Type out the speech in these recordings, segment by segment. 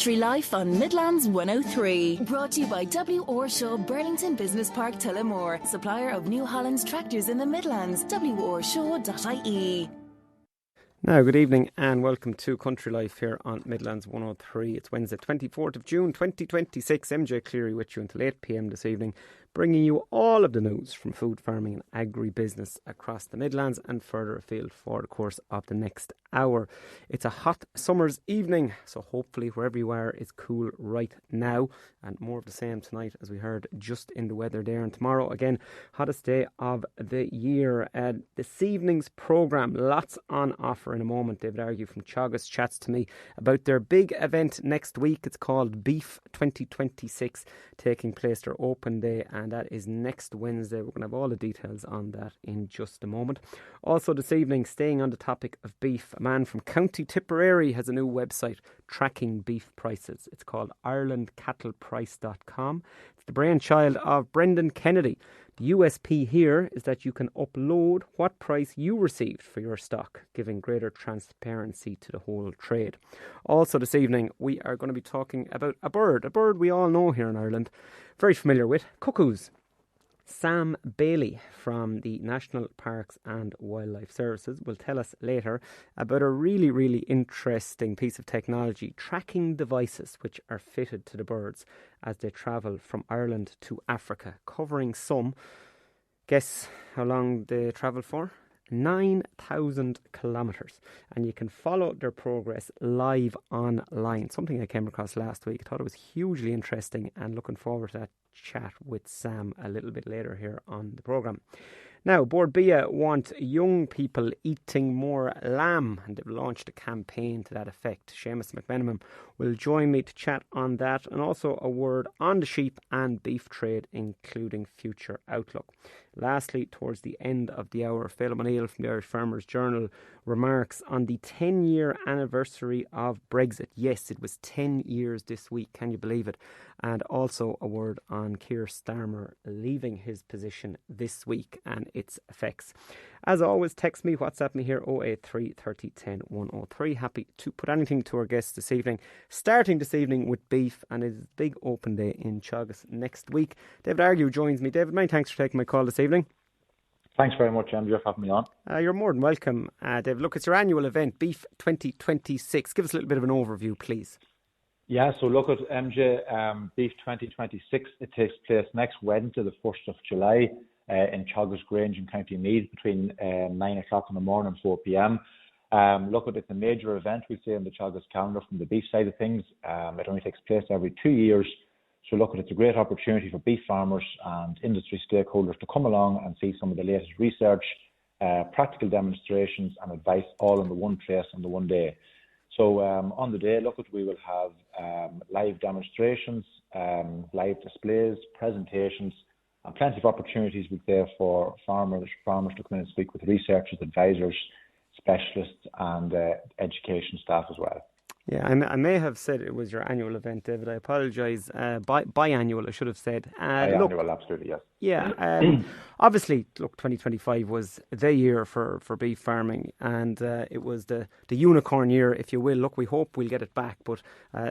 Country Life on Midlands 103. Brought to you by W. Orshaw, Burlington Business Park, Tullamore. Supplier of New Holland tractors in the Midlands. worshaw.ie. Now, good evening and welcome to Country Life here on Midlands 103. It's Wednesday, 24th of June 2026. MJ Clery with you until 8 p.m. this evening, bringing you all of the news from food farming and agri-business across the Midlands and further afield for the course of the next hour. It's a hot summer's evening, so hopefully wherever you are it's cool right now, and more of the same tonight as we heard just in the weather there. And tomorrow, again, hottest day of the year. This evening's programme, lots on offer in a moment. David Argue from Teagasc chats to me about their big event next week. It's called Beef 2026, taking place their open day, and that is next Wednesday. We're going to have all the details on that in just a moment. Also this evening, staying on the topic of beef, a man from County Tipperary has a new website tracking beef prices. It's called IrelandCattlePrice.com. It's the brainchild of Brendan Kennedy. The USP here is that you can upload what price you received for your stock, giving greater transparency to the whole trade. Also this evening, we are going to be talking about a bird we all know here in Ireland, very familiar with, cuckoos. Sam Bailey from the National Parks and Wildlife Services will tell us later about a really, really interesting piece of technology, tracking devices which are fitted to the birds as they travel from Ireland to Africa, covering some, guess how long they travel for? 9,000 kilometres, and you can follow their progress live online. Something I came across last week. I thought it was hugely interesting and looking forward to that chat with Sam a little bit later here on the programme. Now, Bord Bia want young people eating more lamb, and they've launched a campaign to that effect. Seamus McMenamin will join me to chat on that, and also a word on the sheep and beef trade, including future outlook. Lastly, towards the end of the hour, Phelim O'Neill from the Irish Farmers Journal remarks on the 10-year anniversary of Brexit. Yes, it was 10 years this week, can you believe it? And also a word on Keir Starmer leaving his position this week and its effects. As always, text me, WhatsApp me here, 083 30 10 103. Happy to put anything to our guests this evening. Starting this evening with beef, and it's a big open day in Teagasc next week. David Argue joins me. David, many thanks for taking my call this evening. Thanks very much, MJ, for having me on. You're more than welcome, David. Look, it's your annual event, Beef 2026. Give us a little bit of an overview, please. Yeah, so look at MJ, Beef 2026. It takes place next Wednesday, the 1st of July, in Teagasc Grange in County Meath between 9 o'clock in the morning and 4 p.m. Look at it's a major event, we say, in the Teagasc calendar from the beef side of things. It only takes place every 2 years. So look, it's a great opportunity for beef farmers and industry stakeholders to come along and see some of the latest research, practical demonstrations and advice all in the one place on the one day. So on the day, look, we will have live demonstrations, live displays, presentations, and plenty of opportunities with there for farmers to come in and speak with researchers, advisors, specialists and education staff as well. Yeah, I may have said it was your annual event, David. I apologise. Biannual, I should have said. Biannual, absolutely, yes. Yeah, obviously, look, 2025 was the year for beef farming, and it was the unicorn year, if you will. Look, we hope we'll get it back, but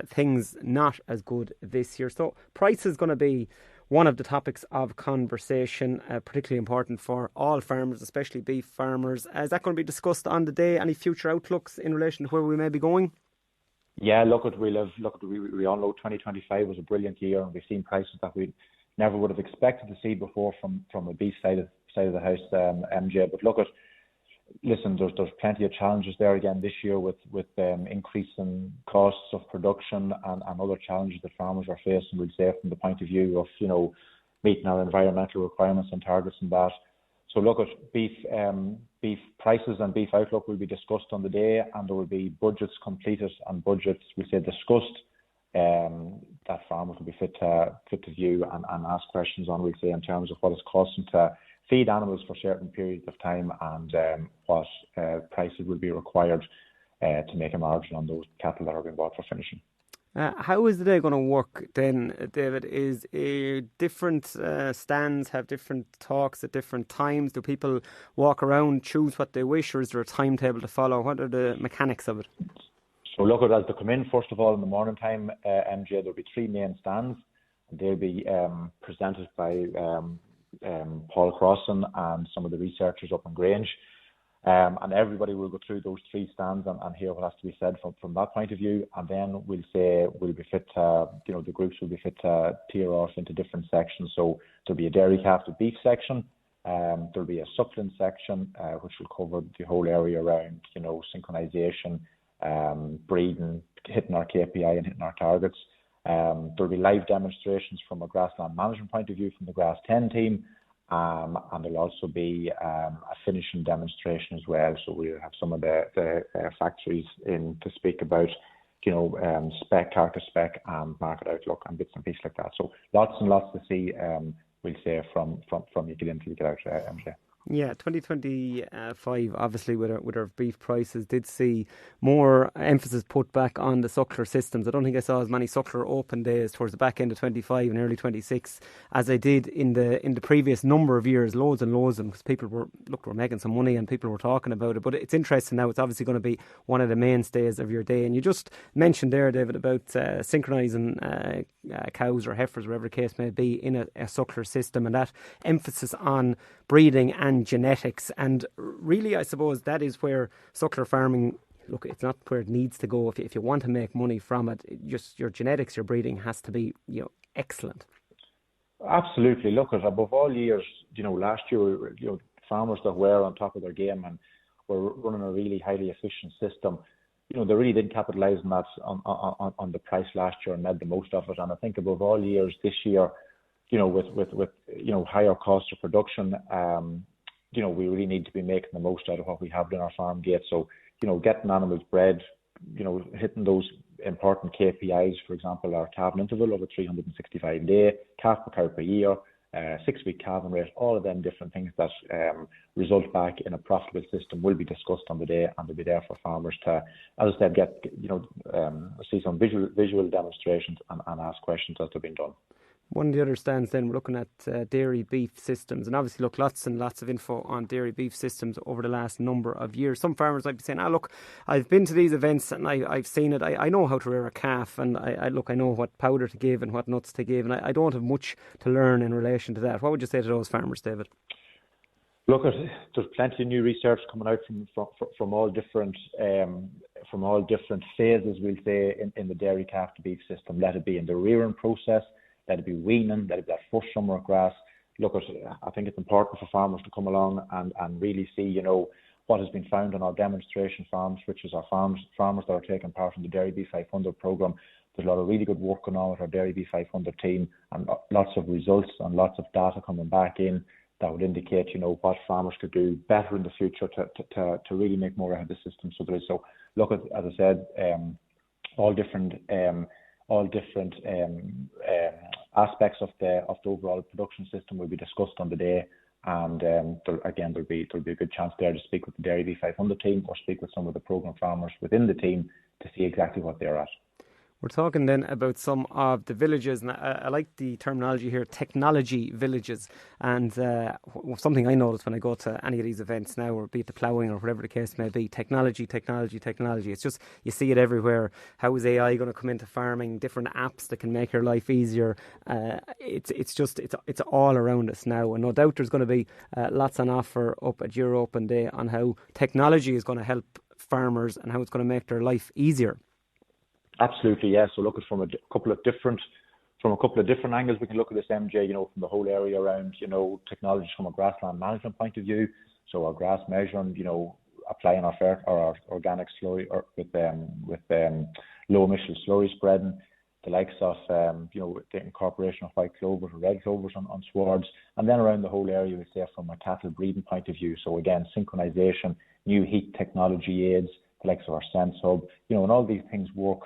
things not as good this year. So price is going to be one of the topics of conversation, particularly important for all farmers, especially beef farmers. Is that going to be discussed on the day? Any future outlooks in relation to where we may be going? Yeah, we all know 2025 was a brilliant year, and we've seen prices that we never would have expected to see before from a beef side of the house, MJ. But listen, there's plenty of challenges there again this year with increasing costs of production and other challenges that farmers are facing, we'll say, from the point of view of, meeting our environmental requirements and targets and that. So look at beef prices and beef outlook will be discussed on the day, and there will be budgets completed and budgets, we say, discussed, that farmers will be fit to view and ask questions on, we say, in terms of what it's costing to feed animals for certain periods of time and what prices will be required to make a margin on those cattle that are being bought for finishing. How is the day going to work then, David? Is different stands have different talks at different times? Do people walk around, choose what they wish, or is there a timetable to follow? What are the mechanics of it? So look at as they come in, first of all, in the morning time, MJ, there'll be 3 main stands. They'll be presented by Paul Crossan and some of the researchers up in Grange. And everybody will go through those 3 stands and hear what has to be said from that point of view. And then we'll be fit to, the groups will be fit to tier off into different sections. So there'll be a dairy calf to beef section. There'll be a suckling section, which will cover the whole area around, synchronization, breeding, hitting our KPI and hitting our targets. There'll be live demonstrations from a grassland management point of view from the Grass 10 team. And there'll also be a finishing demonstration as well. So we'll have some of the factories in to speak about, spec, carcass spec, and market outlook and bits and pieces like that. So lots and lots to see. We'll say from you get in till you get out, MJ. Yeah, 2025, obviously, with our beef prices, did see more emphasis put back on the suckler systems. I don't think I saw as many suckler open days towards the back end of 25 and early 26 as I did in the previous number of years, loads and loads of them, because people were making some money and people were talking about it. But it's interesting now, it's obviously going to be one of the mainstays of your day. And you just mentioned there, David, about synchronising cows or heifers, whatever the case may be, in a suckler system, and that emphasis on breeding and genetics. And really, I suppose that is where suckler farming, look, it's not where it needs to go. If you want to make money from it, just your genetics, your breeding has to be, excellent. Absolutely. Look, above all years, last year, farmers that were on top of their game and were running a really highly efficient system, they really did capitalise on that on the price last year and made the most of it. And I think above all years this year, with higher costs of production, we really need to be making the most out of what we have in our farm gate. So, getting animals bred, hitting those important KPIs, for example, our calving interval over 365 day, calf per cow per year, 6-week calving rate, all of them different things that result back in a profitable system will be discussed on the day, and they'll be there for farmers to, as I said, get, see some visual demonstrations and ask questions as they're being done. One of the other stands then, we're looking at dairy beef systems, and obviously look, lots and lots of info on dairy beef systems over the last number of years. Some farmers might be saying, look, I've been to these events and I've seen it, I know how to rear a calf, and I know what powder to give and what nuts to give, and I don't have much to learn in relation to that. What would you say to those farmers, David? Look, there's plenty of new research coming out from all different phases, we'll say, in the dairy calf to beef system. Let it be in the rearing process, let it be weaning, let it be that first summer grass. Look, I think it's important for farmers to come along and really see, what has been found on our demonstration farms, which is our farmers that are taking part in the Dairy Beef 500 programme. There's a lot of really good work going on with our Dairy Beef 500 team, and lots of results and lots of data coming back in that would indicate, what farmers could do better in the future to really make more out of the system. So look, as I said, all different aspects of the overall production system will be discussed on the day, and there'll be a good chance there to speak with the Dairy Beef 500 team or speak with some of the programme farmers within the team to see exactly what they're at. We're talking then about some of the villages, and I like the terminology here, technology villages. And something I notice when I go to any of these events now, or be it the ploughing or whatever the case may be, technology. It's just, you see it everywhere. How is AI going to come into farming? Different apps that can make your life easier. It's all around us now, and no doubt there's going to be lots on offer up at your open day on how technology is going to help farmers and how it's going to make their life easier. Absolutely, yes. So look at from a couple of different angles, we can look at this, MJ. From the whole area around, technologies from a grassland management point of view. So our grass measuring, applying our organic slurry or with low emission slurry spreading, the likes of the incorporation of white clovers or red clovers on swards, and then around the whole area, we say from a cattle breeding point of view. So again, synchronization, new heat technology aids, the likes of our sense hub, and all these things work,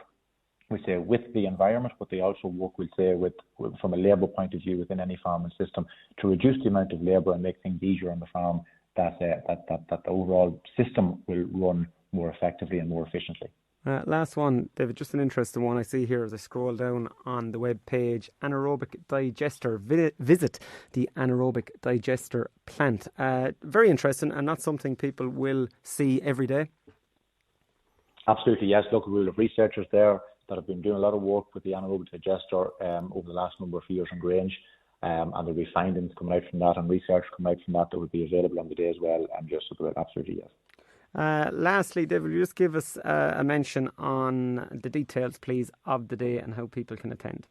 we say, with the environment, but they also work, we'll say, with from a labour point of view within any farming system to reduce the amount of labour and make things easier on the farm, that the overall system will run more effectively and more efficiently. Last one, David, just an interesting one I see here as I scroll down on the web page. Anaerobic digester. Visit the anaerobic digester plant. Very interesting, and not something people will see every day. Absolutely, yes. Look, we have researchers there that have been doing a lot of work with the anaerobic digester over the last number of years on Grange, and there'll be findings coming out from that and research coming out from that will be available on the day as well. And just absolutely, yes. Lastly, David, will you just give us a mention on the details, please, of the day and how people can attend?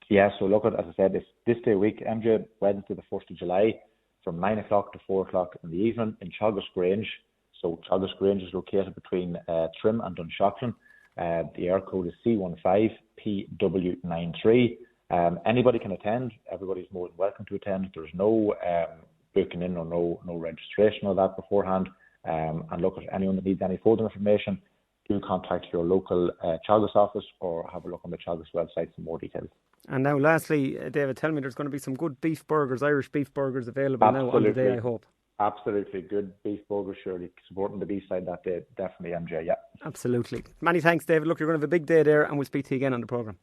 Yeah, so look, as I said, it's this day week, MJ, Wednesday the 1st of July, from 9 o'clock to 4 o'clock in the evening in Teagasc Grange. So Teagasc Grange is located between Trim and Dunshaughlin. The air code is C15PW93. Anybody can attend. Everybody's more than welcome to attend. There's no booking in or no registration or that beforehand. And look, if anyone that needs any further information, do contact your local Teagasc office or have a look on the Teagasc website for more details. And now lastly, David, tell me there's going to be some good beef burgers, Irish beef burgers available now on the day, I hope. Absolutely. Good beef burgers, surely. Supporting the beef side that day, definitely, MJ, yeah. Absolutely. Many thanks, David. Look, you're going to have a big day there and we'll speak to you again on the programme.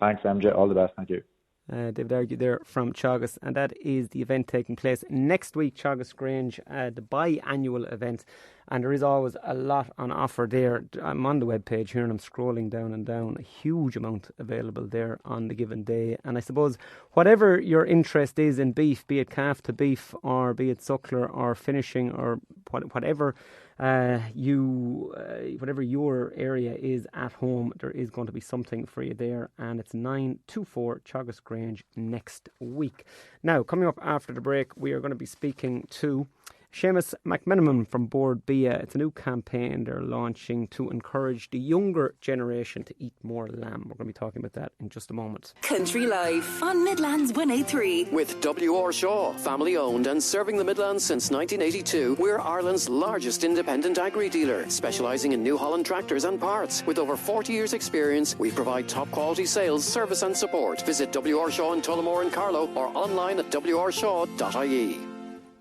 Thanks, MJ. All the best. Thank you. David Argue there from Teagasc, and that is the event taking place next week, Teagasc Grange, the biannual event, and there is always a lot on offer there. I'm on the webpage here and I'm scrolling down and down, a huge amount available there on the given day, and I suppose whatever your interest is in beef, be it calf to beef or be it suckler or finishing or whatever whatever your area is at home, there is going to be something for you there, and it's 924 Teagasc Grange next week. Now, coming up after the break, we are going to be speaking to Seamus McMenamin from Board Bia. It's a new campaign they're launching to encourage the younger generation to eat more lamb. We're going to be talking about that in just a moment. Country Life on Midlands 103. With W.R. Shaw, family owned and serving the Midlands since 1982, we're Ireland's largest independent agri-dealer, specialising in New Holland tractors and parts. With over 40 years' experience, we provide top quality sales, service and support. Visit W.R. Shaw in Tullamore and Carlow or online at wrshaw.ie.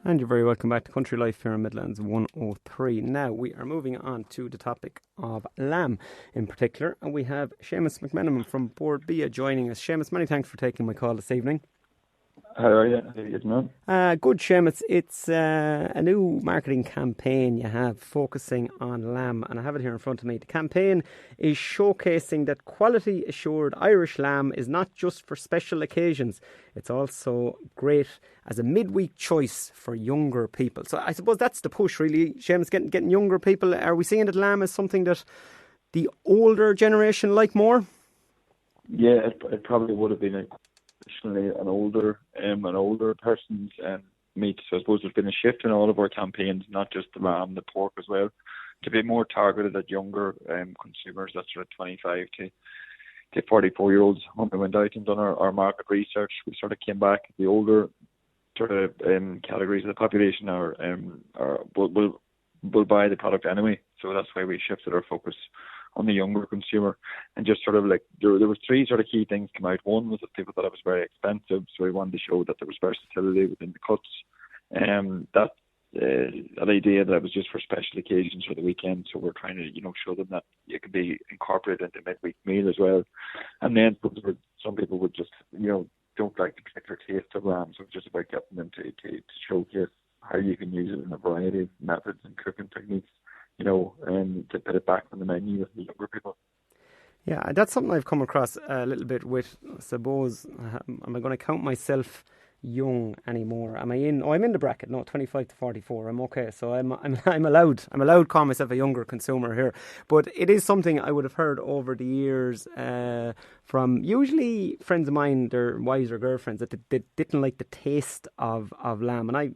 And you're very welcome back to Country Life here in Midlands 103. Now we are moving on to the topic of lamb in particular, and we have Seamus McMenamin from Board Bia joining us. Seamus, many thanks for taking my call this evening. How are you? How are you getting on? Good, Seamus. It's a new marketing campaign you have focusing on lamb, and I have it here in front of me. The campaign is showcasing that quality assured Irish lamb is not just for special occasions. It's also great as a midweek choice for younger people. So I suppose that's the push, really, Seamus, getting younger people. Are we seeing that lamb as something that the older generation like more? Yeah, it probably would have been traditionally an older person's meat. So I suppose there's been a shift in all of our campaigns, not just the lamb, the pork as well, to be more targeted at younger consumers. That's sort of 25 to 44-year-olds. When we went out and done our market research, we sort of came back. The older sort of categories of the population will buy the product anyway. So that's why we shifted our focus on the younger consumer, and just sort of like there was three sort of key things come out. One was that people thought it was very expensive, so we wanted to show that there was versatility within the cuts. That idea that it was just for special occasions for the weekend, so we're trying to show them that it could be incorporated into midweek meal as well. And then some people would just don't like the particular taste of lamb, so it's just about getting them to showcase how you can use it in a variety of methods and cooking techniques, and to put it back on the menu with the younger people. Yeah, that's something I've come across a little bit with, I suppose. Am I going to count myself young anymore? Am I in? Oh, I'm in the bracket. No, 25 to 44. I'm okay. So I'm allowed to call myself a younger consumer here. But it is something I would have heard over the years from usually friends of mine, their wives or girlfriends, that they didn't like the taste of lamb. And I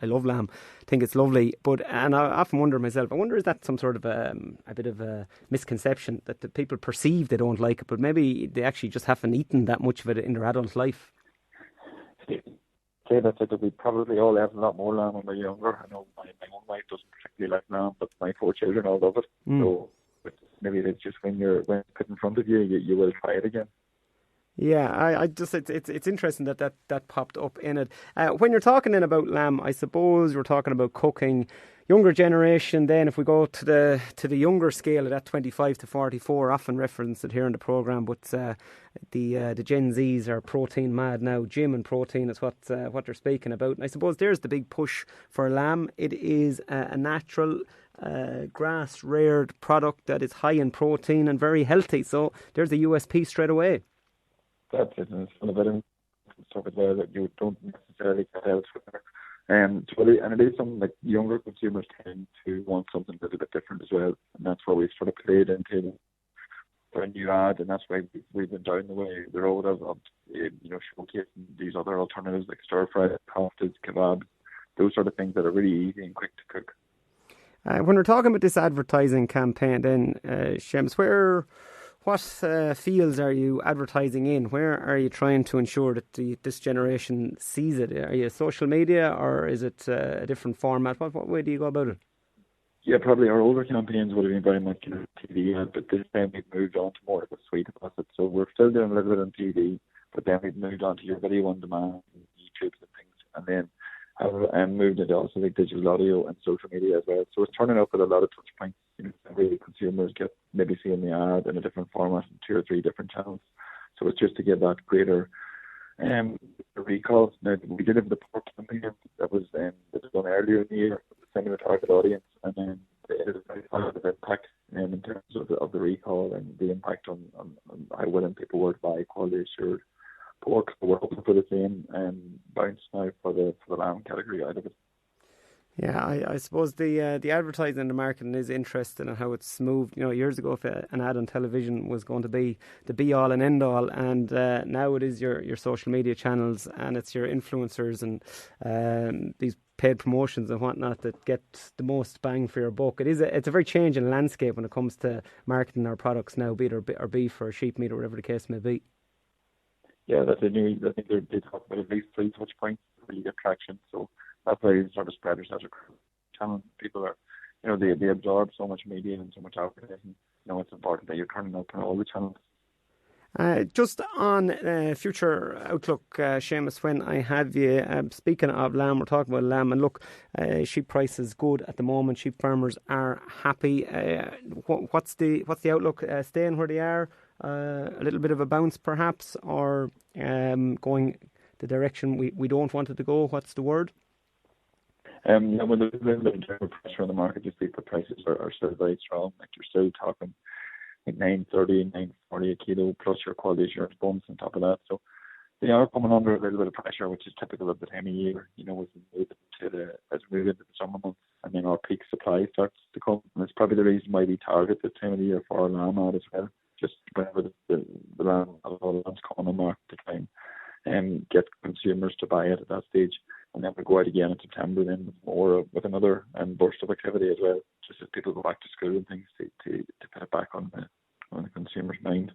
love lamb. Think it's lovely. And I often wonder myself, is that some sort of a bit of a misconception that the people perceive they don't like it, but maybe they actually just haven't eaten that much of it in their adult life. Say that we probably all have a lot more lamb when we're younger. I know my own wife doesn't particularly like lamb, but my 4 children all love it. So maybe it's just when it's put in front of you, you will try it again. Yeah, I just it's interesting that popped up in it. When you're talking then about lamb, I suppose you're talking about cooking. younger generation, then, if we go to the younger scale of that 25 to 44, often referenced it here in the programme, but the Gen Zs are protein mad now. Gym and protein is what they're speaking about. And I suppose there's the big push for lamb. It is a natural, grass-reared product that is high in protein and very healthy. So there's a USP straight away. That's it, and it's full of vitamin stuff as well that you don't necessarily get elsewhere. And it is something like younger consumers tend to want something a little bit different as well, and that's why we've sort of played into for a new ad, and that's why we've been down the road of showcasing these other alternatives like stir fry, koftas, kebab, those sort of things that are really easy and quick to cook. When we're talking about this advertising campaign, then Seamus, what fields are you advertising in? Where are you trying to ensure that this generation sees it? Are you social media, or is it a different format? What way do you go about it? Yeah, probably our older campaigns would have been very much TV ad, but this time we've moved on to more of a suite of it. So we're still doing a little bit on TV, but then we've moved on to your video on demand, and YouTube and things, and then have moved into also like digital audio and social media as well. So it's turning up with a lot of touch points. Really consumers get maybe seeing the ad in a different format in 2 or 3 different channels. So it's just to give that greater recall. Now, we did have the pork campaign that was done earlier in the year, sending a target audience, and then it had a very positive impact in terms of the recall and the impact on how willing people were to buy quality assured pork. So we're hoping for the same bounce now for the lamb category out of it. Yeah, I suppose the advertising and the marketing is interesting and how it's moved. Years ago, if an ad on television was going to be the be all and end all, and now it is your social media channels and it's your influencers and these paid promotions and whatnot that get the most bang for your buck. It's a very changing landscape when it comes to marketing our products now, be it or beef or sheep meat or whatever the case may be. Yeah, that's a new. I think they talk about at least 3 touch points to really get traction. So that's why you sort of spread yourself across channels. People are, they absorb so much media and so much advertising. It's important that you're turning up on all the channels. Just on future outlook, Seamus, when I have you, speaking of lamb, we're talking about lamb, and look, sheep price is good at the moment. Sheep farmers are happy. What's the outlook? Staying where they are, a little bit of a bounce perhaps, or going the direction we don't want it to go? What's the word? Well, there's a little bit of general pressure on the market. Just the prices are still very strong. Like you're still talking like $9.30, $9.40 a kilo, plus your quality assurance bonus on top of that. So they are coming under a little bit of pressure, which is typical of the time of year. As we move into the summer months, and then our peak supply starts to come. And it's probably the reason why we target this time of the year for our lamb ad as well. Just whenever the lamb, a lot of lambs coming on the market to try and get consumers to buy it at that stage. And then we go out again in September then with another burst of activity as well, just as people go back to school and things to put it back on the consumer's mind.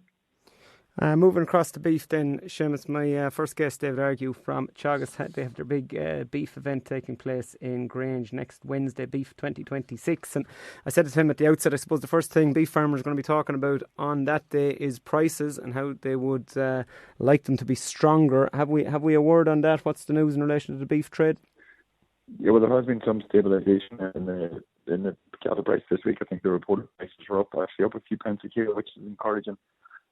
Moving across to beef then, Seamus, my first guest, David Argue from Teagasc, they have their big beef event taking place in Grange next Wednesday, Beef 2026. And I said to him at the outset, I suppose the first thing beef farmers are going to be talking about on that day is prices and how they would like them to be stronger. Have we a word on that? What's the news in relation to the beef trade? Yeah, well, there has been some stabilisation in the cattle price this week. I think the reported prices are up a few pence a kilo, which is encouraging.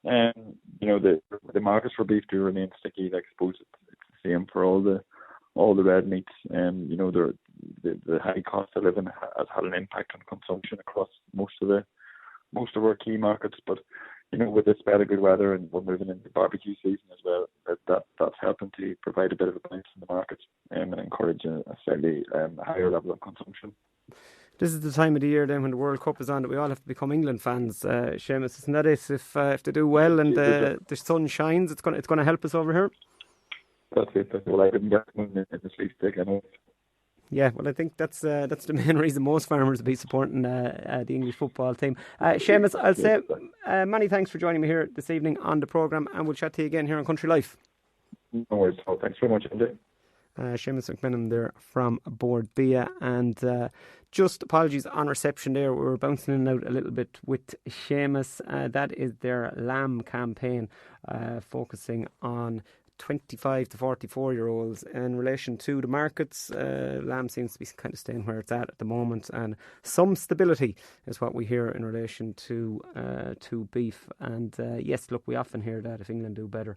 The markets for beef do remain sticky. I suppose it's the same for all the red meats. The high cost of living has had an impact on consumption across most of our key markets. But with this better good weather and we're moving into barbecue season as well, that's helping to provide a bit of a balance in the markets and encourage a slightly higher level of consumption. This is the time of the year then when the World Cup is on that we all have to become England fans, Seamus. Isn't that it? If they do well and the sun shines, it's going to help us over here. That's it. Well, I didn't get them in the sleep stick, I know. Yeah, well, I think that's the main reason most farmers will be supporting the English football team. Seamus, I'll say many thanks for joining me here this evening on the programme, and we'll chat to you again here on Country Life. No worries. Thanks very much, MJ. Seamus McMenamin there from Board Bia, and just apologies on reception there, we were bouncing in and out a little bit with Seamus. That is their lamb campaign, focusing on 25 to 44-year-olds. In relation to the markets, lamb seems to be kind of staying where it's at the moment, and some stability is what we hear in relation to beef. And yes, look, we often hear that if England do better,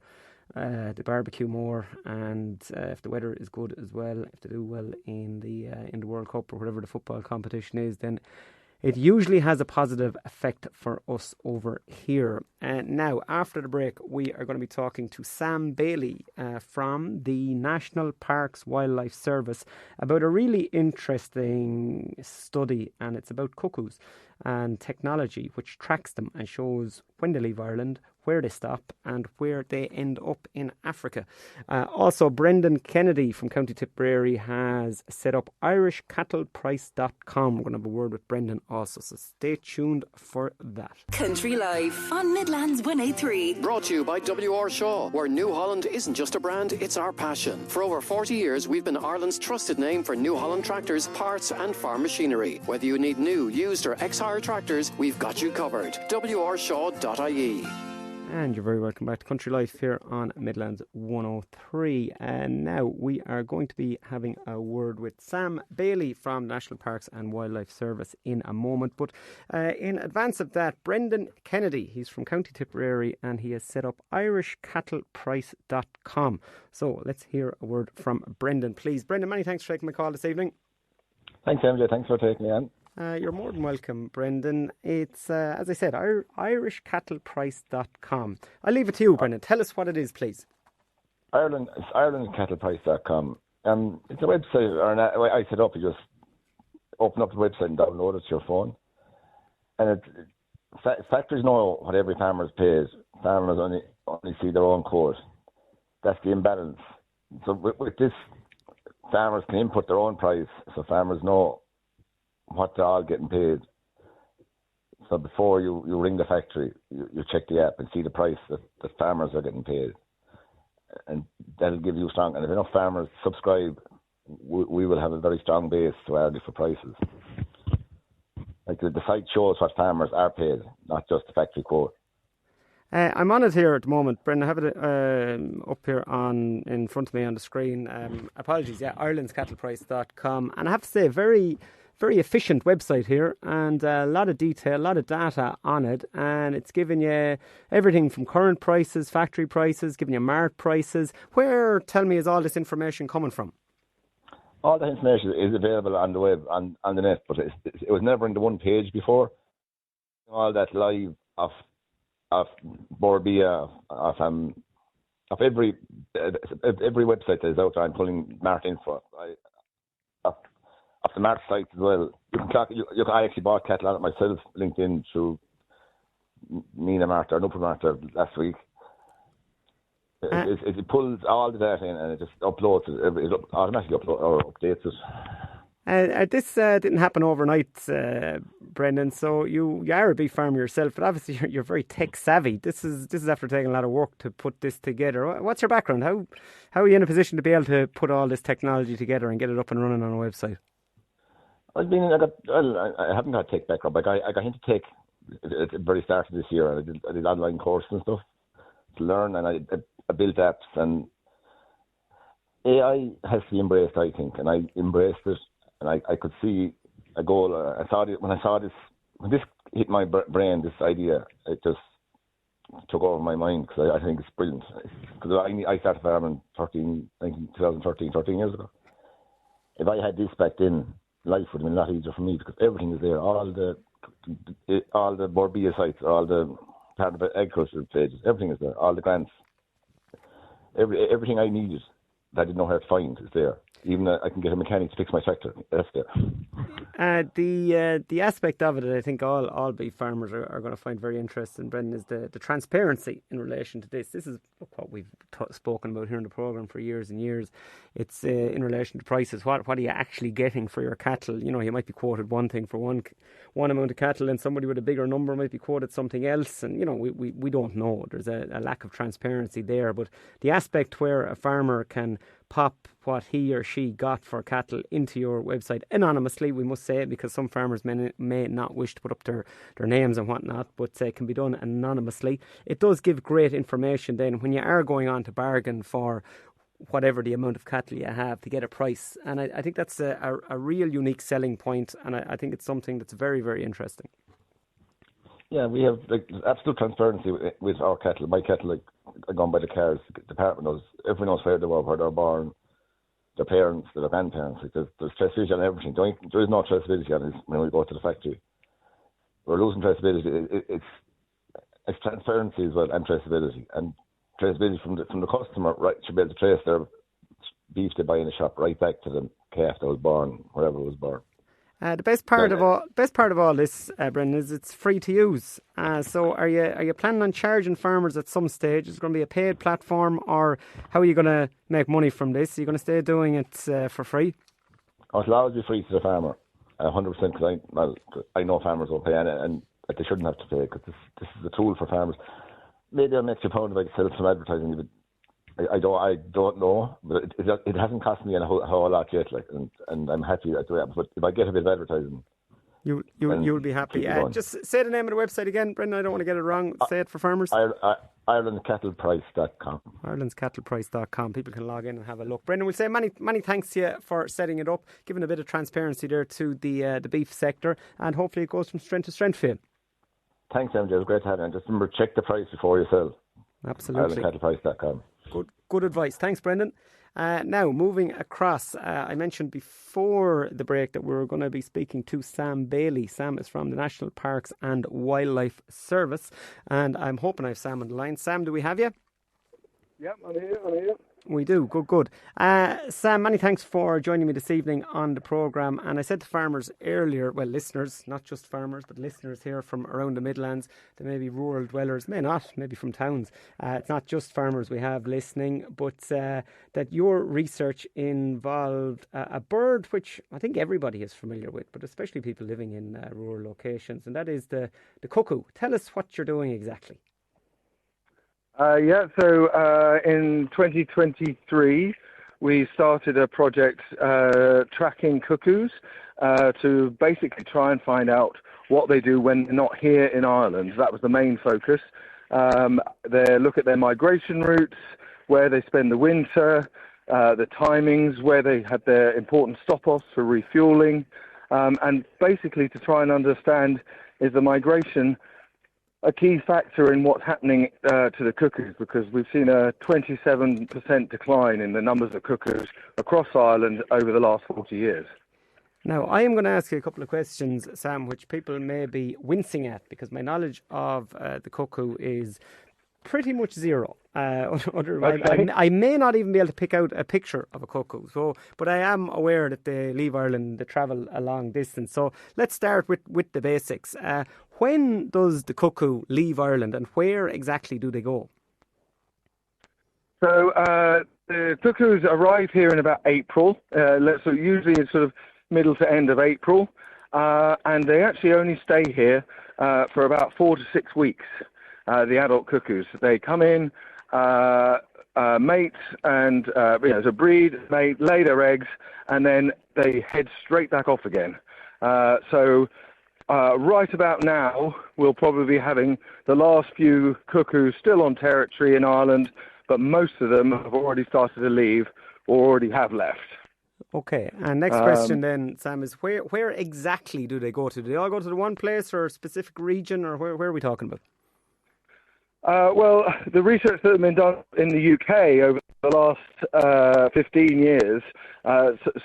they barbecue more, and if the weather is good as well, if they do well in the World Cup or whatever the football competition is, then it usually has a positive effect for us over here. Now, after the break, we are going to be talking to Sam Bailey from the National Parks Wildlife Service about a really interesting study, and it's about cuckoos and technology which tracks them and shows when they leave Ireland, where they stop and where they end up in Africa. Also, Brendan Kennedy from County Tipperary has set up irishcattleprice.com. We're going to have a word with Brendan also, so stay tuned for that. Country Life on Midlands 103. Brought to you by W.R. Shaw, where New Holland isn't just a brand, it's our passion. For over 40 years, we've been Ireland's trusted name for New Holland tractors, parts and farm machinery. Whether you need new, used or ex-hire tractors, we've got you covered. wrshaw.ie. And you're very welcome back to Country Life here on Midlands 103. And now we are going to be having a word with Sam Bailey from National Parks and Wildlife Service in a moment. But in advance of that, Brendan Kennedy, he's from County Tipperary and he has set up irishcattleprice.com. So let's hear a word from Brendan, please. Brendan, many thanks for taking my call this evening. Thanks, MJ. Thanks for taking me on. You're more than welcome, Brendan. It's, as I said, irishcattleprice.com. I'll leave it to you, Brendan. Tell us what it is, please. Irishcattleprice.com. It's a website, I set up, you just open up the website and download it to your phone. And factories know what every farmer pays. Farmers only see their own quote. That's the imbalance. So with this, farmers can input their own price, so farmers know what they're all getting paid. So before you ring the factory, you check the app and see the price that the farmers are getting paid. And that'll give you strong, and if enough farmers subscribe, we will have a very strong base to argue for prices. Like the site shows what farmers are paid, not just the factory quote. I'm on it here at the moment, Brendan. I have it up here in front of me on the screen. Apologies, irelandscattleprice.com. And I have to say, very efficient website here, and a lot of detail, a lot of data on it, and it's giving you everything from current prices, factory prices, giving you mart prices. Where, tell me, is all this information coming from? All that information is available on the web, on the net, but it was never in the one page before. All that live of Borbia, of every website that is out there. I'm pulling mart info. Of the mart sites as well. I actually bought cattle on it myself, linked in through Mina Marta or Nupper Marta last week. It pulls all the data in and it just uploads it. It automatically updates it. This didn't happen overnight, Brendan. So you are a beef farmer yourself, but obviously you're very tech savvy. This is after taking a lot of work to put this together. What's your background? How are you in a position to be able to put all this technology together and get it up and running on a website? I haven't got a tech background, but I got into tech at the very start of this year, and I did online courses and stuff to learn, and I built apps, and AI has to be embraced, I think, and I embraced it, and I could see a goal. When this hit my brain, this idea, it just took over my mind, because I think it's brilliant. Because I started farming 13 years ago. If I had this back then, life would have been a lot easier for me, because everything is there. All the Borbia sites, all the part of the agriculture pages, everything is there. All the grants, everything I needed that I didn't know how to find is there. Even I can get a mechanic to fix my tractor. That's there. The aspect of it that I think all beef farmers are going to find very interesting, Brendan, is the transparency in relation to this. This is what we've spoken about here in the programme for years and years. It's in relation to prices. What are you actually getting for your cattle? You know, you might be quoted one thing for one amount of cattle, and somebody with a bigger number might be quoted something else. And, you know, we don't know. There's a lack of transparency there. But the aspect where a farmer can pop what he or she got for cattle into your website anonymously, we must say, because some farmers may not wish to put up their names and whatnot, but it can be done anonymously. It does give great information then when you are going on to bargain for whatever the amount of cattle you have to get a price. And I think that's a real unique selling point, and I think it's something that's very, very interesting. Yeah, we have absolute transparency with our cattle. My cattle are gone by the cars. The department knows, everyone knows where they were, where they were born, their parents, their grandparents. There's traceability on everything. There is no traceability on it when we go to the factory. We're losing traceability. It's transparency as well, and traceability. And traceability from the customer, right, should be able to trace their beef they buy in the shop right back to the calf that was born, wherever it was born. The best part of all this, Brendan, is it's free to use. So are you planning on charging farmers at some stage? Is it going to be a paid platform, or how are you going to make money from this? Are you going to stay doing it for free? It'll always be free to the farmer, 100%. Because I know farmers will pay, and they shouldn't have to pay, because this is a tool for farmers. Maybe I'll make you pound if I sell some advertising, but I don't know, but it hasn't cost me a whole lot yet. And I'm happy to do it. But if I get a bit of advertising, you'll be happy. Just say the name of the website again, Brendan. I don't want to get it wrong. Say it for farmers. IrelandCattlePrice.com. IrelandCattlePrice.com. People can log in and have a look. Brendan, we'll say many thanks to you for setting it up, giving a bit of transparency there to the beef sector, and hopefully it goes from strength to strength for you. Thanks, MJ. It was great to have you. And just remember, check the price before you sell. Absolutely. IrelandCattlePrice.com. Good advice. Thanks, Brendan. Now, moving across, I mentioned before the break that we were going to be speaking to Sam Bailey. Sam is from the National Parks and Wildlife Service, and I'm hoping I have Sam on the line. Sam, do we have you? Yep, I'm here. We do. Good. Sam, many thanks for joining me this evening on the programme. And I said to farmers earlier, well, listeners, not just farmers, but listeners here from around the Midlands, there may be rural dwellers, may not, maybe from towns. It's not just farmers we have listening, but that your research involved a bird which I think everybody is familiar with, but especially people living in rural locations, and that is the cuckoo. Tell us what you're doing exactly. So in 2023, we started a project tracking cuckoos to basically try and find out what they do when they're not here in Ireland. That was the main focus. They look at their migration routes, where they spend the winter, the timings, where they have their important stop-offs for refueling, and basically to try and understand, is the migration a key factor in what's happening to the cuckoos, because we've seen a 27% decline in the numbers of cuckoos across Ireland over the last 40 years. Now, I am going to ask you a couple of questions, Sam, which people may be wincing at, because my knowledge of the cuckoo is pretty much zero. Okay. I may not even be able to pick out a picture of a cuckoo. But I am aware that they leave Ireland, they travel a long distance. So let's start with the basics. When does the cuckoo leave Ireland, and where exactly do they go? So the cuckoos arrive here in about April. So usually it's sort of middle to end of April, and they actually only stay here for about 4 to 6 weeks. The adult cuckoos, they come in, mate, and so breed, mate, lay their eggs, and then they head straight back off again. Right about now, we'll probably be having the last few cuckoos still on territory in Ireland, but most of them have already started to leave or already have left. Okay, and next question then, Sam, is where exactly do they go to? Do they all go to the one place or a specific region, or where are we talking about? Well, the research that has been done in the UK over the last 15 years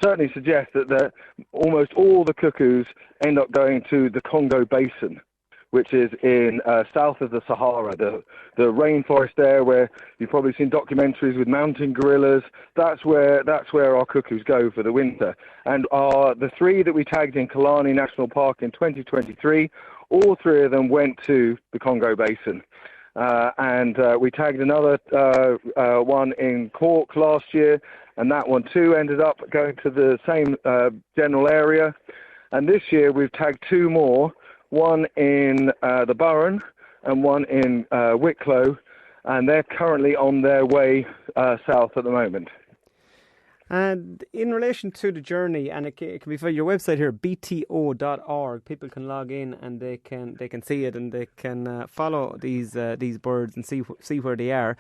certainly suggests that almost all the cuckoos end up going to the Congo Basin, which is in south of the Sahara, the rainforest there, where you've probably seen documentaries with mountain gorillas. That's where our cuckoos go for the winter. And the 3 that we tagged in Killarney National Park in 2023, all 3 of them went to the Congo Basin. And we tagged another one in Cork last year, and that one too ended up going to the same general area. And this year we've tagged 2 more, one in the Burren and one in Wicklow, and they're currently on their way south at the moment. And in relation to the journey, and it can be for your website here, bto.org. People can log in and they can see it, and they can follow these birds and see where they are.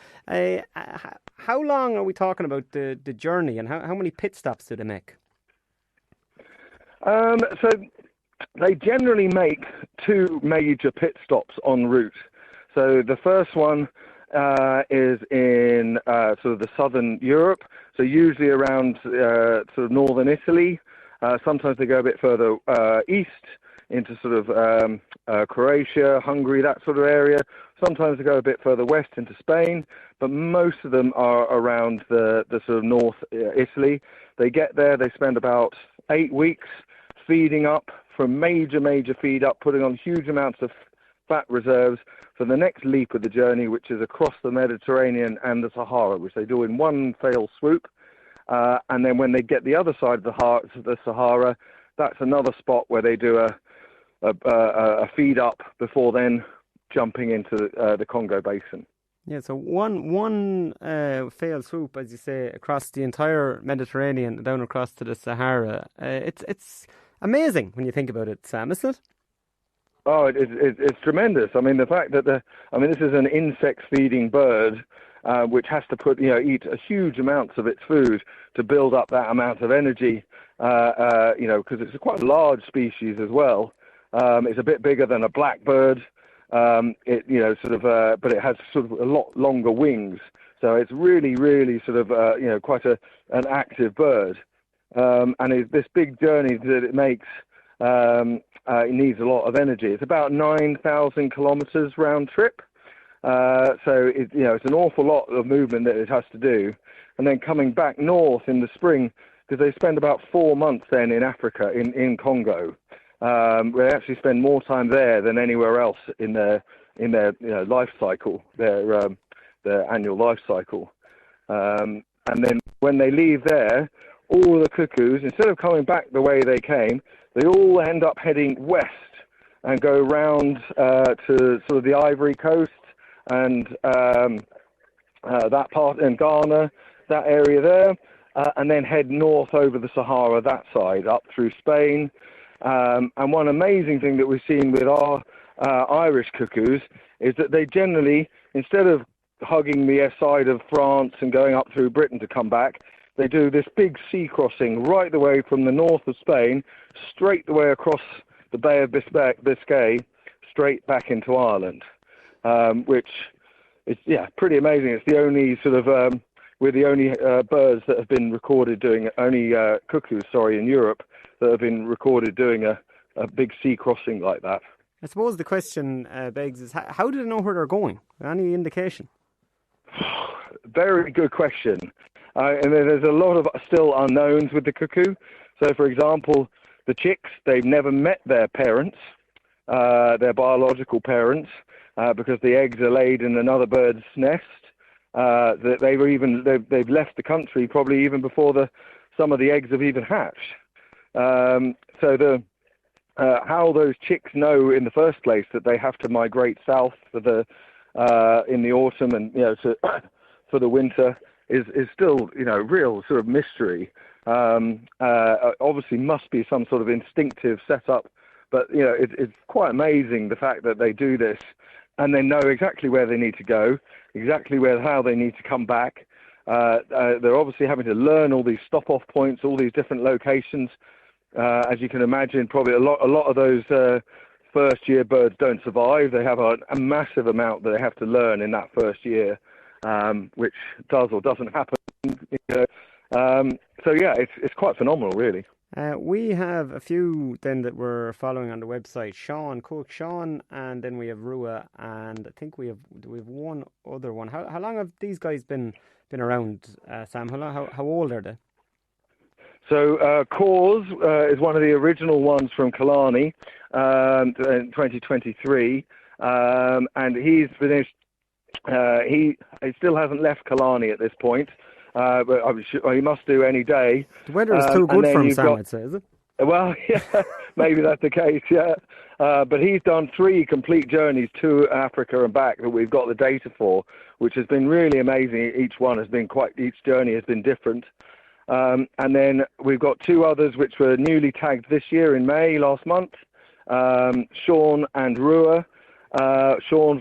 How long are we talking about the journey, and how many pit stops do they make? So they generally make 2 major pit stops en route. So the first one is in sort of the southern Europe, so usually around sort of northern Italy. Sometimes they go a bit further east into sort of Croatia, Hungary, that sort of area. Sometimes they go a bit further west into Spain, but most of them are around the sort of north Italy. They get there, they spend about 8 weeks feeding up from major feed up, putting on huge amounts of fat reserves for the next leap of the journey, which is across the Mediterranean and the Sahara, which they do in one fell swoop. And then when they get the other side of the Sahara, that's another spot where they do a feed up before then jumping into the Congo Basin. Yeah, so one fail swoop, as you say, across the entire Mediterranean, down across to the Sahara. It's amazing when you think about it, Sam, isn't it? Oh, it's tremendous. I mean, the fact that this is an insect-feeding bird, which has to eat a huge amounts of its food to build up that amount of energy. Because it's a quite large species as well. It's a bit bigger than a blackbird. But it has sort of a lot longer wings. So it's really, really sort of quite an active bird. And this big journey that it makes. It needs a lot of energy. It's about 9,000 kilometers round trip. So it's an awful lot of movement that it has to do. And then coming back north in the spring, because they spend about 4 months then in Africa, in Congo. They actually spend more time there than anywhere else in their life cycle, their annual life cycle. And then when they leave there, all the cuckoos, instead of coming back the way they came, they all end up heading west and go round to sort of the Ivory Coast and that part in Ghana, that area there, and then head north over the Sahara, that side, up through Spain. And one amazing thing that we've seen with our Irish cuckoos is that they generally, instead of hugging the side of France and going up through Britain to come back, they do this big sea crossing right the way from the north of Spain, straight the way across the Bay of Biscay, straight back into Ireland, which is, pretty amazing. It's the only sort of, we're the only birds that have been recorded doing, cuckoos, in Europe, that have been recorded doing a big sea crossing like that. I suppose the question begs is, how do they know where they're going? Any indication? Very good question. And there's a lot of still unknowns with the cuckoo. So, for example, the chicks, they've never met their parents, their biological parents, because the eggs are laid in another bird's nest. They've left the country probably even before some of the eggs have even hatched. So how those chicks know in the first place that they have to migrate south in the autumn and for the winter is still real sort of mystery. Obviously must be some sort of instinctive setup, but it's quite amazing the fact that they do this and they know exactly where they need to go, exactly how they need to come back. They're obviously having to learn all these stop-off points, all these different locations. As you can imagine, probably a lot of those first-year birds don't survive. They have a massive amount that they have to learn in that first year, which does or doesn't happen. So yeah, it's quite phenomenal, really. We have a few then that we're following on the website. Sean, and then we have Rua, and I think we have one other one. How long have these guys been around, Sam? How old are they? So Cause is one of the original ones from Killarney in 2023, and he's finished. He still hasn't left Killarney at this point, but I'm sure he must do any day. The weather is too good for him, Sam, I'd say, is it? Well, yeah, maybe that's the case, yeah. But he's done 3 complete journeys to Africa and back that we've got the data for, which has been really amazing. Each journey has been different. And then we've got two others which were newly tagged this year in May last month. Sean and Rua. Sean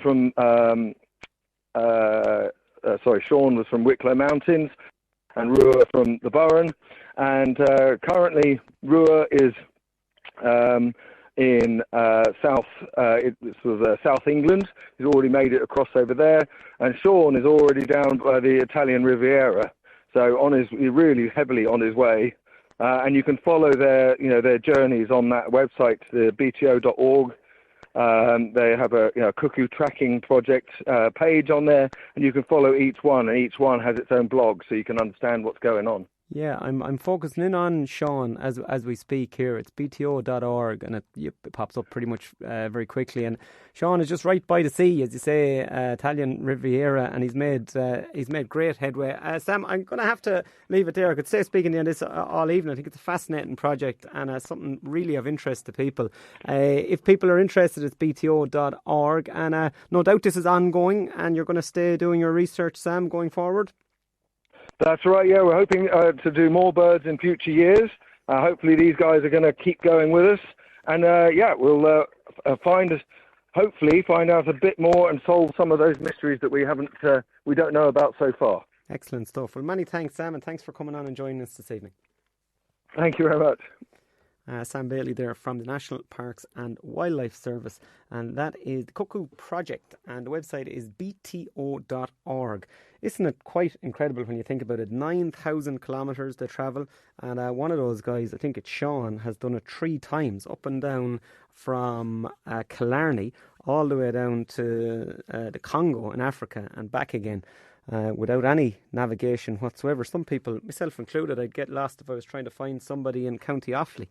was from Wicklow Mountains, and Rua from the Burren. And currently, Rua is in South England. He's already made it across over there, and Sean is already down by the Italian Riviera. So he's really heavily on his way. And you can follow their journeys on that website, the bto.org. They have a cuckoo tracking project page on there, and you can follow each one, and each one has its own blog, so you can understand what's going on. Yeah, I'm focusing in on Sean as we speak here. It's bto.org, and it pops up pretty much very quickly. And Sean is just right by the sea, as you say, Italian Riviera, and he's made great headway. Sam, I'm going to have to leave it there. I could stay speaking to you on this all evening. I think it's a fascinating project and something really of interest to people. If people are interested, it's bto.org, and no doubt this is ongoing, and you're going to stay doing your research, Sam, going forward. That's right, yeah. We're hoping to do more birds in future years. Hopefully these guys are going to keep going with us. And, we'll hopefully find out a bit more and solve some of those mysteries that we don't know about so far. Excellent stuff. Well, many thanks, Sam, and thanks for coming on and joining us this evening. Thank you very much. Sam Bailey there from the National Parks and Wildlife Service, and that is the Cuckoo Project, and the website is bto.org. Isn't it quite incredible when you think about it? 9,000 kilometres they travel, and one of those guys, I think it's Sean, has done it 3 times, up and down from Killarney all the way down to the Congo in Africa and back again. Without any navigation whatsoever. Some people, myself included, I'd get lost if I was trying to find somebody in County Offaly,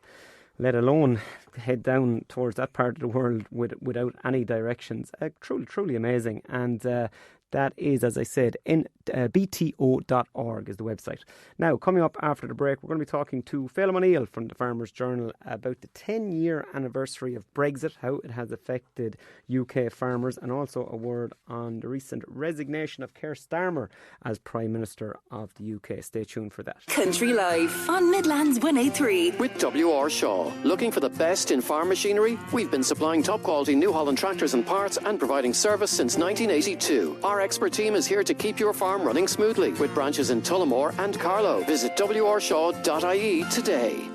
let alone head down towards that part of the world without any directions. Truly amazing. And that is, as I said, in bto.org is the website. Now, coming up after the break, we're going to be talking to Phelim O'Neill from the Farmers Journal about the 10-year anniversary of Brexit, how it has affected UK farmers, and also a word on the recent resignation of Keir Starmer as Prime Minister of the UK. Stay tuned for that. Country Life on Midlands 103. With W.R. Shaw. Looking for the best in farm machinery? We've been supplying top-quality New Holland tractors and parts and providing service since 1982. Our expert team is here to keep your farm running smoothly with branches in Tullamore and Carlow. Visit wrshaw.ie today.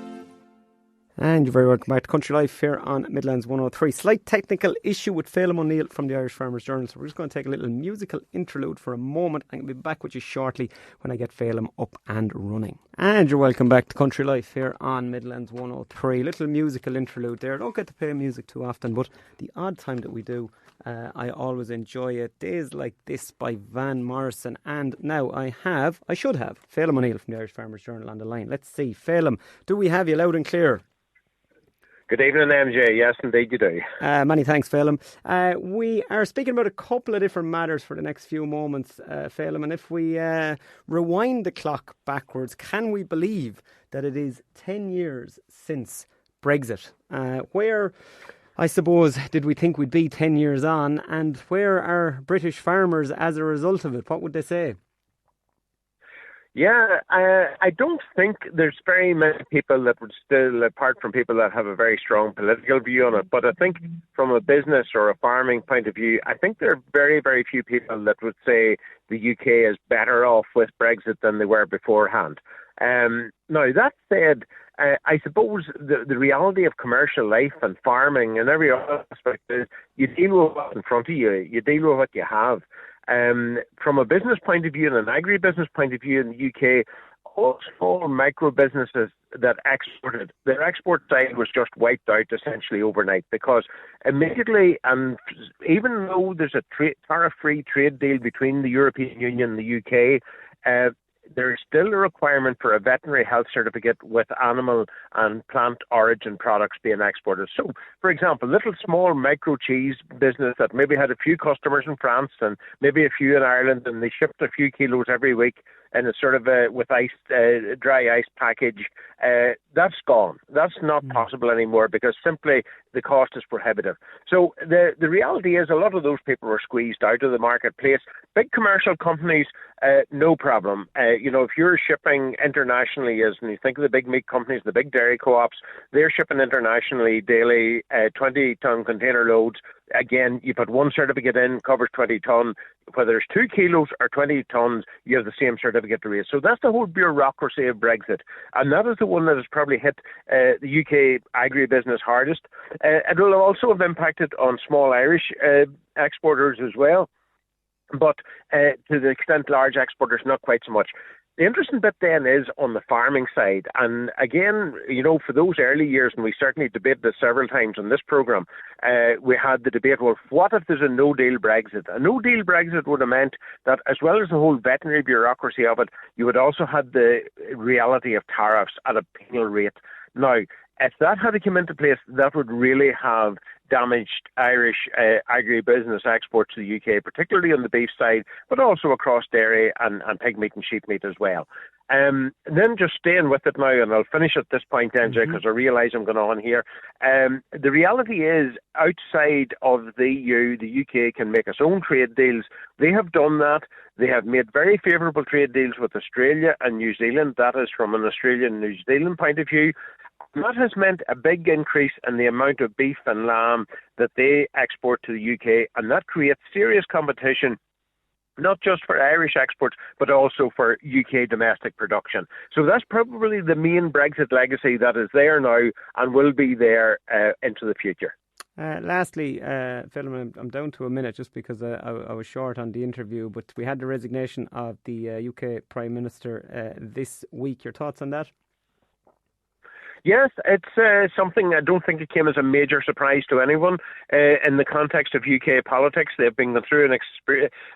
And you're very welcome back to Country Life here on Midlands 103. Slight technical issue with Phelim O'Neill from the Irish Farmers Journal, so we're just going to take a little musical interlude for a moment. I'm going to be back with you shortly when I get Phelim up and running. And you're welcome back to Country Life here on Midlands 103. Little musical interlude there. I don't get to play music too often, but the odd time that we do, I always enjoy it. Days Like This by Van Morrison. And now I should have Phelim O'Neill from the Irish Farmers Journal on the line. Let's see. Phelim, do we have you loud and clear? Good evening, MJ. Yes, indeed you do. Many thanks, Phelim. We are speaking about a couple of different matters for the next few moments, Phelim, and if we rewind the clock backwards, can we believe that it is 10 years since Brexit? Where, I suppose, did we think we'd be 10 years on, and where are British farmers as a result of it? What would they say? Yeah, I don't think there's very many people that would still, apart from people that have a very strong political view on it, but I think from a business or a farming point of view, I think there are very, very few people that would say the UK is better off with Brexit than they were beforehand. Now, that said, I suppose the reality of commercial life and farming and every other aspect is you deal with what's in front of you, you deal with what you have. From a business point of view and an agribusiness point of view in the UK, all small micro businesses that exported, their export side was just wiped out essentially overnight because immediately, and even though there's a tariff-free trade deal between the European Union and the UK, there is still a requirement for a veterinary health certificate with animal and plant origin products being exported. So, for example, little small micro cheese business that maybe had a few customers in France and maybe a few in Ireland, and they shipped a few kilos every week, in a sort of with ice, dry ice package, that's gone. That's not possible anymore because simply the cost is prohibitive. So the reality is a lot of those people were squeezed out of the marketplace. Big commercial companies, no problem. If you're shipping internationally, and you think of the big meat companies, the big dairy co-ops, they're shipping internationally daily 20-ton container loads. Again, you put one certificate in, covers 20 ton. Whether it's 2 kilos or 20 tons, you have the same certificate to raise. So that's the whole bureaucracy of Brexit. And that is the one that has probably hit the UK agribusiness hardest. It will also have impacted on small Irish exporters as well. But to the extent large exporters, not quite so much. The interesting bit then is on the farming side. And again, for those early years, and we certainly debated this several times on this programme, we had the debate, well, what if there's a no-deal Brexit? A no-deal Brexit would have meant that as well as the whole veterinary bureaucracy of it, you would also have the reality of tariffs at a penal rate. Now, if that had to come into place, that would really have damaged Irish agribusiness exports to the UK, particularly on the beef side, but also across dairy and pig meat and sheep meat as well. Then just staying with it now, and I'll finish at this point, MJ, because I realise I'm going on here. The reality is, outside of the EU, the UK can make its own trade deals. They have done that. They have made very favourable trade deals with Australia and New Zealand. That is from an Australian and New Zealand point of view. And that has meant a big increase in the amount of beef and lamb that they export to the UK, and that creates serious competition, not just for Irish exports, but also for UK domestic production. So that's probably the main Brexit legacy that is there now and will be there into the future. Lastly, Phil, I'm down to a minute just because I was short on the interview, but we had the resignation of the UK Prime Minister this week. Your thoughts on that? Yes, it's something I don't think it came as a major surprise to anyone in the context of UK politics. They've been going through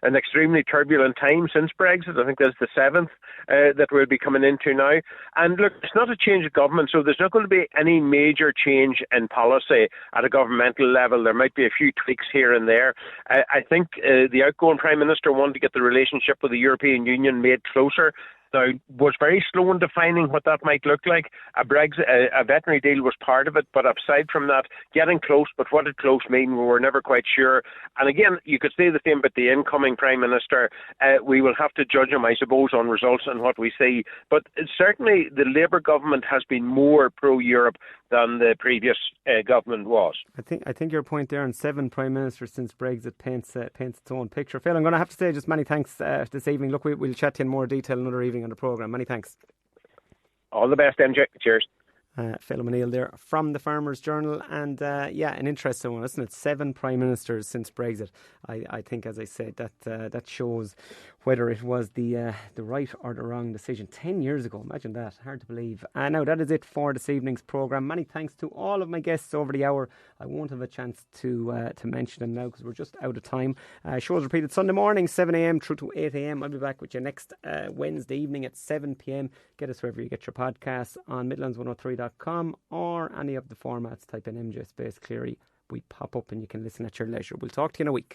an extremely turbulent time since Brexit. I think that's the 7th that we'll be coming into now. And look, it's not a change of government, so there's not going to be any major change in policy at a governmental level. There might be a few tweaks here and there. I think the outgoing Prime Minister wanted to get the relationship with the European Union made closer. Now, was very slow in defining what that might look like. A veterinary deal was part of it, but aside from that, getting close, but what did close mean? We were never quite sure. And again, you could say the same about the incoming Prime Minister. We will have to judge him, I suppose, on results and what we see. But certainly the Labour government has been more pro-Europe than the previous government was. I think your point there on 7 Prime Ministers since Brexit paints its own picture. Phil, I'm going to have to say just many thanks this evening. Look, we'll chat to you in more detail another evening on the programme. Many thanks. All the best, MJ. Cheers. Phil O'Neill there from the Farmers Journal, and an interesting one, isn't it? 7 Prime Ministers since Brexit. I think, as I said, that shows whether it was the right or the wrong decision 10 years ago. Imagine that, hard to believe. Now that is it for this evening's programme. Many thanks to all of my guests over the hour. I won't have a chance to mention them now because we're just out of time. Shows repeated Sunday morning 7 a.m. through to 8 a.m. I'll be back with you next Wednesday evening at 7 p.m. Get us wherever you get your podcasts on Midlands103.com or any of the formats. Type in MJ Clery. We pop up and you can listen at your leisure. We'll talk to you in a week.